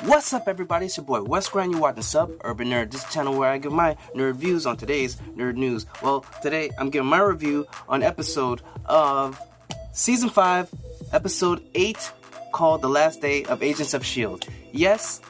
What's up, everybody? It's your boy Wes Grand. You watching Urban Nerd. This is the channel where I give my nerd views on today's nerd news. Well, today I'm giving my review on episode of season 5, episode 8, called "The Last Day of Agents of S.H.I.E.L.D." Yes,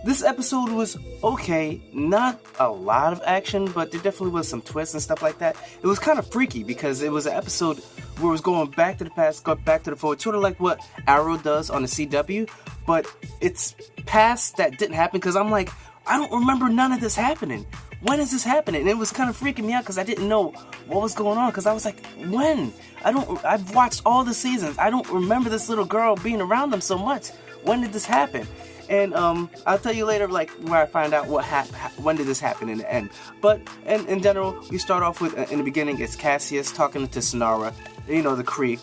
this episode was okay. Not a lot of action, but there definitely was some twists and stuff like that. It was kind of freaky because it was an episode where it was going back to the past, go back to the forward, sort of like what Arrow does on the CW. But it's past that didn't happen because I'm like, I don't remember none of this happening. When is this happening? And it was kind of freaking me out because I didn't know what was going on. Because I was like, when? I've watched all the seasons. I don't remember this little girl being around them so much. When did this happen? And I'll tell you later, like, where I find out when did this happen in the end. But in general, we start off with, in the beginning, it's Cassius talking to Sonara, you know, the Kree.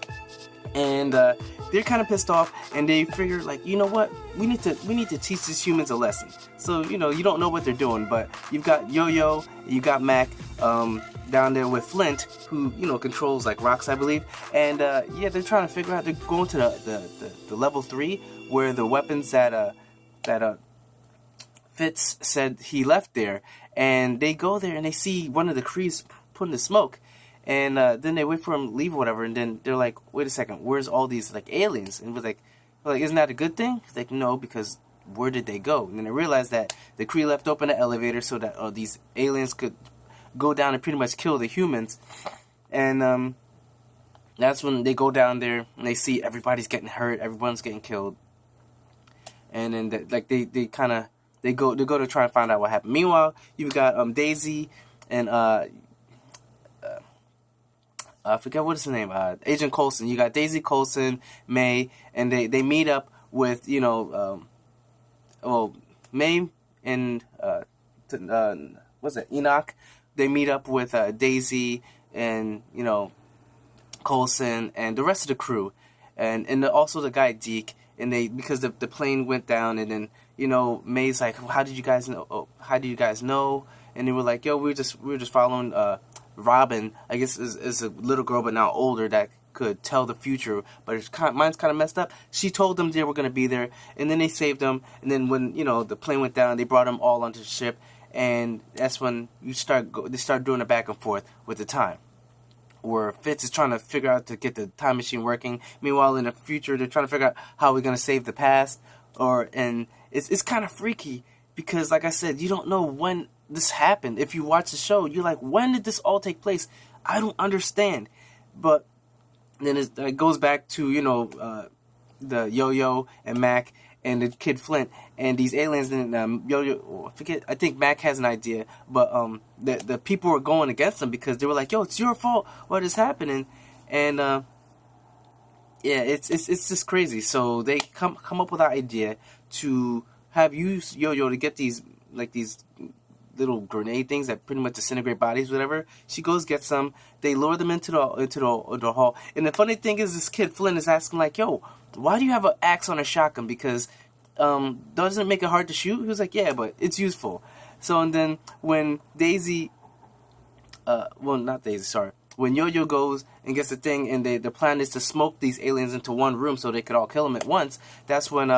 And they're kind of pissed off, and they figure, like, you know what, we need to teach these humans a lesson. So, you know, you don't know what they're doing, but you've got Yo-Yo, you got Mac down there with Flint, who, you know, controls like rocks, I believe. And yeah, they're trying to figure out, they're going to the level 3 where the weapons that Fitz said he left there, and they go there and they see one of the Krees put in the smoke. And then they wait for him to leave or whatever, and then they're like, wait a second, where's all these, like, aliens? And we're like, isn't that a good thing? He's like, no, because where did they go? And then I realized that the Kree left open the elevator so that these aliens could go down and pretty much kill the humans. And that's when they go down there, and they see everybody's getting hurt, everyone's getting killed. And then, they go to try and find out what happened. Meanwhile, you've got Daisy and I forget what his name, Agent Coulson. You got Daisy, Coulson, May, and they meet up with, you know, May and what's that, Enoch. They meet up with Daisy and, you know, Coulson and the rest of the crew, and also the guy Deke. And because the plane went down, and then, you know, May's like, how did you guys know? And they were like, yo, we were just following Robin, I guess, is a little girl but now older that could tell the future, but mine's kind of messed up. She told them they were going to be there, and then they saved them. And then when, you know, the plane went down, they brought them all onto the ship, and that's when they start doing a back and forth with the time, where Fitz is trying to figure out to get the time machine working. Meanwhile, in the future, they're trying to figure out how we're going to save the past. And it's kind of freaky because, like I said, you don't know when this happened. If you watch the show, you're like, when did this all take place? I don't understand. But then it goes back to, you know, the Yo-Yo and Mac and the kid Flint and these aliens. And Yo-Yo, I think Mac has an idea, but the people were going against them because they were like, yo, it's your fault, what is happening? And yeah, it's just crazy. So they come up with an idea to have use Yo-Yo to get these little grenade things that pretty much disintegrate bodies, whatever. She goes, gets some. They lure them into the hall. And the funny thing is, this kid Flynn is asking, like, yo, why do you have an axe on a shotgun? Because doesn't it make it hard to shoot? He was like, yeah, but it's useful. So, and then when Daisy, when Yo-Yo goes and gets the thing, and the plan is to smoke these aliens into one room so they could all kill them at once, that's when,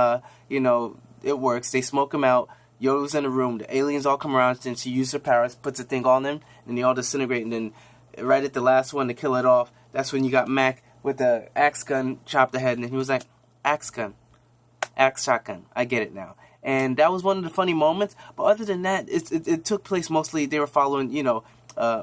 you know, it works. They smoke them out. Yo's in the room, the aliens all come around, and she uses her powers, puts a thing on them, and they all disintegrate. And then right at the last one to kill it off, that's when you got Mac with the axe gun, chopped the head, and he was like, axe gun, axe shotgun, I get it now. And that was one of the funny moments. But other than that, it took place mostly, they were following, you know,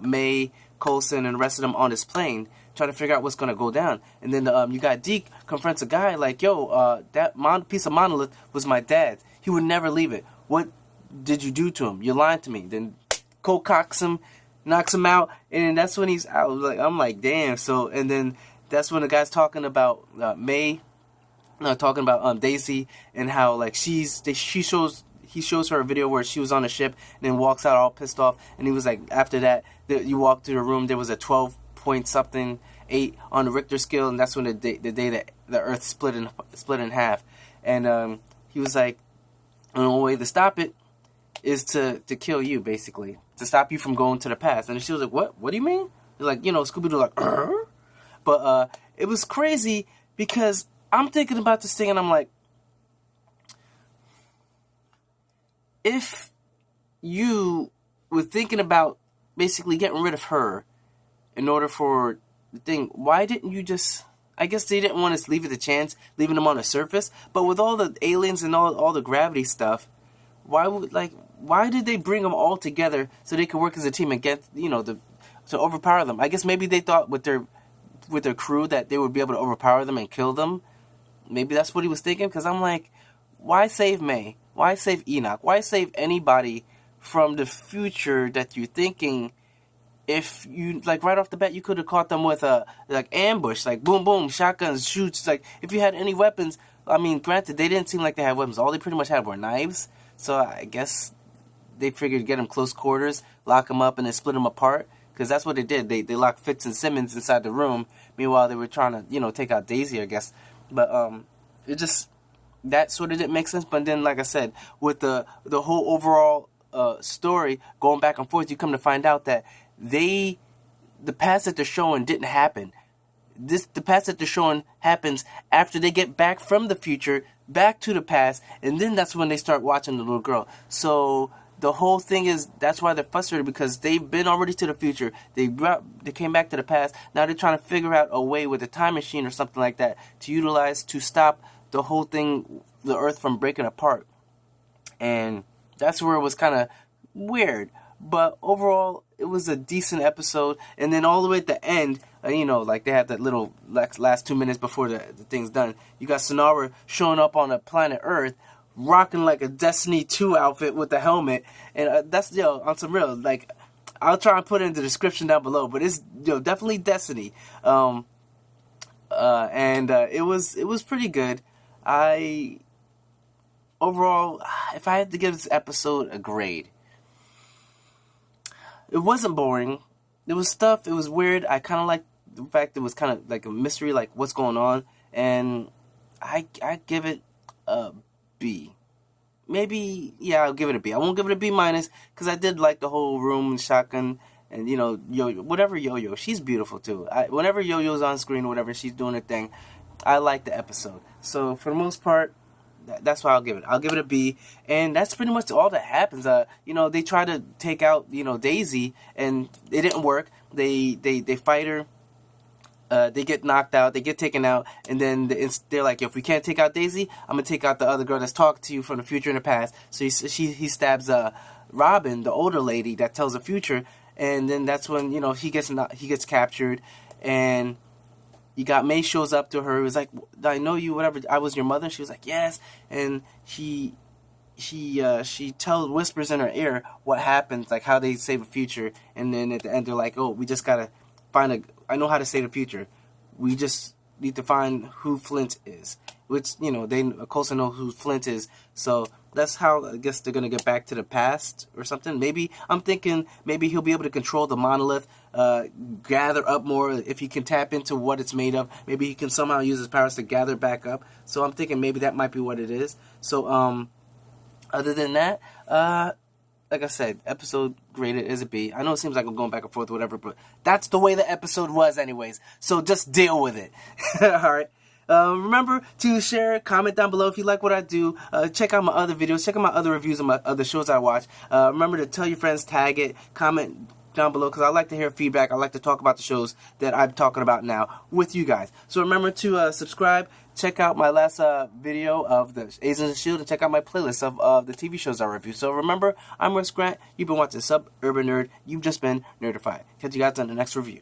May, Coulson, and the rest of them on this plane, trying to figure out what's going to go down. And then you got Deke confronts a guy like, yo, that piece of monolith was my dad's. He would never leave it. What did you do to him? You're lying to me. Then Cole cocks him, knocks him out, and then that's when he's out. I'm like, damn. So, and then that's when the guy's talking about talking about Daisy, and how, like, he shows her a video where she was on a ship and then walks out all pissed off. And he was like, after that, you walk through the room, there was a 12 point something 8 on the Richter scale, and that's when the day that the Earth split in half. And he was like, the only way to stop it is to kill you, basically. To stop you from going to the past. And she was like, what? What do you mean? Like, you know, Scooby-Doo like, Arr? But it was crazy because I'm thinking about this thing and I'm like, if you were thinking about basically getting rid of her in order for the thing, why didn't you just... I guess they didn't want to leave it the chance, leaving them on the surface. But with all the aliens and all the gravity stuff, why did they bring them all together so they could work as a team and get, to overpower them? I guess maybe they thought with their crew that they would be able to overpower them and kill them. Maybe that's what he was thinking. Because I'm like, why save May? Why save Enoch? Why save anybody from the future that you're thinking? If you, like, right off the bat, you could have caught them with a, like, ambush, like, boom, boom, shotguns, shoots, like, if you had any weapons. I mean, granted, they didn't seem like they had weapons. All they pretty much had were knives. So I guess they figured get them close quarters, lock them up, and then split them apart. Because that's what they did. They locked Fitz and Simmons inside the room. Meanwhile, they were trying to, take out Daisy, I guess. But it just, that sort of didn't make sense. But then, like I said, with the whole overall story going back and forth, you come to find out that the past that they're showing didn't happen. The past that they're showing happens after they get back from the future, back to the past, and then that's when they start watching the little girl. So the whole thing is, that's why they're frustrated, because they've been already to the future. They came back to the past. Now they're trying to figure out a way with a time machine or something like that to utilize to stop the whole thing, the Earth, from breaking apart. And that's where it was kind of weird. But overall, it was a decent episode. And then all the way at the end, like they had that little last 2 minutes before the thing's done. You got Sonara showing up on a planet Earth, rocking like a Destiny 2 outfit with the helmet. And that's, on some real, like, I'll try and put it in the description down below. But it's, definitely Destiny. And it was pretty good. Overall, if I had to give this episode a grade, it wasn't boring. There was stuff. It was weird. I kind of liked the fact it was kind of like a mystery, like what's going on. And I give it a B. Maybe, yeah, I'll give it a B. I won't give it a B minus because I did like the whole room and shotgun and, Yo-Yo. She's beautiful too. Whenever Yo-Yo's on screen or whatever, she's doing her thing, I like the episode. So for the most part, that's why I'll give it. I'll give it a B, and that's pretty much all that happens. They try to take out, Daisy, and it didn't work. They fight her. They get knocked out. They get taken out, and then they're like, if we can't take out Daisy, I'm gonna take out the other girl that's talking to you from the future and the past. So he stabs Robin, the older lady that tells the future, and then that's when he gets captured, and you got May shows up to her. He was like, I know you, whatever. I was your mother. She was like, yes. And she whispers in her ear what happens, like how they save a future. And then at the end, they're like, oh, we just got to I know how to save the future. We just need to find who Flint is. Which, Coulson knows who Flint is. So that's how I guess they're going to get back to the past or something. Maybe, I'm thinking, maybe he'll be able to control the monolith, gather up more. If he can tap into what it's made of, maybe he can somehow use his powers to gather back up. So I'm thinking maybe that might be what it is. So, other than that, like I said, episode graded is a B. I know it seems like I'm going back and forth or whatever, but that's the way the episode was anyways. So just deal with it. All right. Remember to share, comment down below if you like what I do. Check out my other videos. Check out my other reviews of my other shows I watch. Remember to tell your friends, tag it, comment down below, because I like to hear feedback. I like to talk about the shows that I'm talking about now with you guys. So remember to subscribe. Check out my last video of the Agents of S.H.I.E.L.D. and check out my playlist of the TV shows I review. So remember, I'm Wes Grant. You've been watching Suburban Nerd. You've just been nerdified. Catch you guys on the next review.